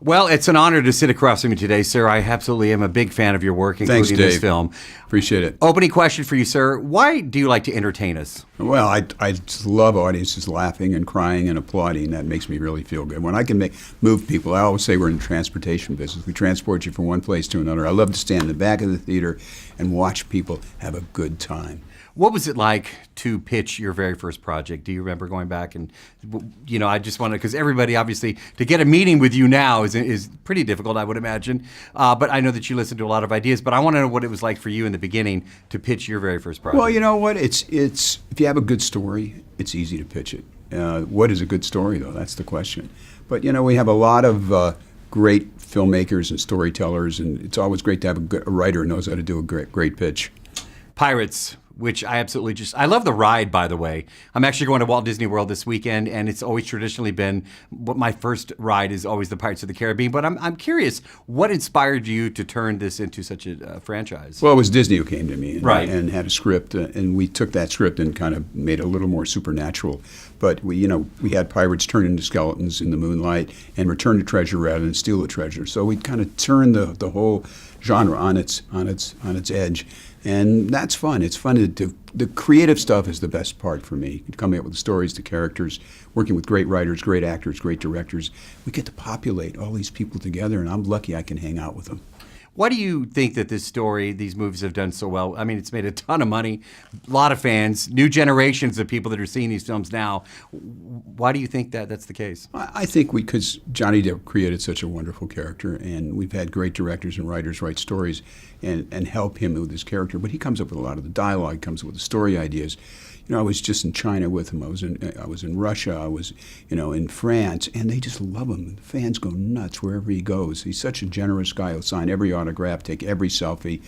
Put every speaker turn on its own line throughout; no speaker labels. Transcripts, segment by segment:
Well, it's an honor to sit across from you today, sir. I absolutely am a big fan of your work, including
Thanks, Dave.
this film.
Appreciate it.
Opening question for you, sir. Why do you like to entertain us?
Well, I just love audiences laughing and crying and applauding. That makes me really feel good. When I can move people, I always say we're in the transportation business. We transport you from one place to another. I love to stand in the back of the theater and watch people have a good time.
What was it like to pitch your very first project? Do you remember going back and, I just want to, because everybody obviously, to get a meeting with you now is pretty difficult, I would imagine. But I know that you listened to a lot of ideas, but I want to know what it was like for you in the beginning to pitch your very first project.
Well, you know what? It's if you have a good story, it's easy to pitch it. What is a good story, though? That's the question. But, we have a lot of great filmmakers and storytellers, and it's always great to have a writer who knows how to do a great pitch.
Pirates, which I absolutely I love the ride, by the way. I'm actually going to Walt Disney World this weekend, and it's always traditionally been, my first ride is always the Pirates of the Caribbean. But I'm curious, what inspired you to turn this into such a franchise?
Well, it was Disney who came to me
and
had a script, and we took that script and kind of made it a little more supernatural. But we had pirates turn into skeletons in the moonlight and return the treasure rather than steal the treasure. So we kind of turned the whole genre on its edge. And that's fun. It's fun the creative stuff is the best part for me. Coming up with the stories, the characters, working with great writers, great actors, great directors. We get to populate all these people together, and I'm lucky I can hang out with them.
Why do you think that these movies have done so well? I mean, it's made a ton of money, a lot of fans, new generations of people that are seeing these films now. Why do you think that's the case?
I think because Johnny Depp created such a wonderful character, and we've had great directors and writers write stories and help him with his character. But he comes up with a lot of the dialogue, comes up with the story ideas. I was just in China with him. I was in Russia. I was, in France, and they just love him. The fans go nuts wherever he goes. He's such a generous guy. He'll sign every autograph, take every selfie.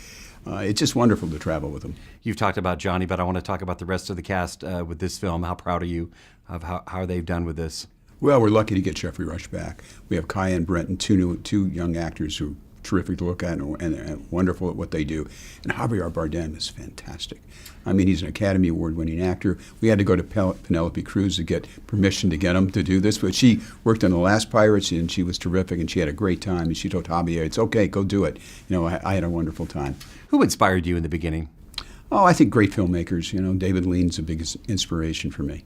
It's just wonderful to travel with him.
You've talked about Johnny, but I want to talk about the rest of the cast with this film. How proud are you of how they've done with this?
Well, we're lucky to get Jeffrey Rush back. We have Kai and Brent and two young actors who are terrific to look at and wonderful at what they do. And Javier Bardem is fantastic. I mean, he's an Academy Award-winning actor. We had to go to Penelope Cruz to get permission to get him to do this, but she worked on the last Pirates, and she was terrific, and she had a great time. And she told Javier, "It's okay, go do it." I had a wonderful time.
Who inspired you in the beginning?
Oh, I think great filmmakers. David Lean's the biggest inspiration for me.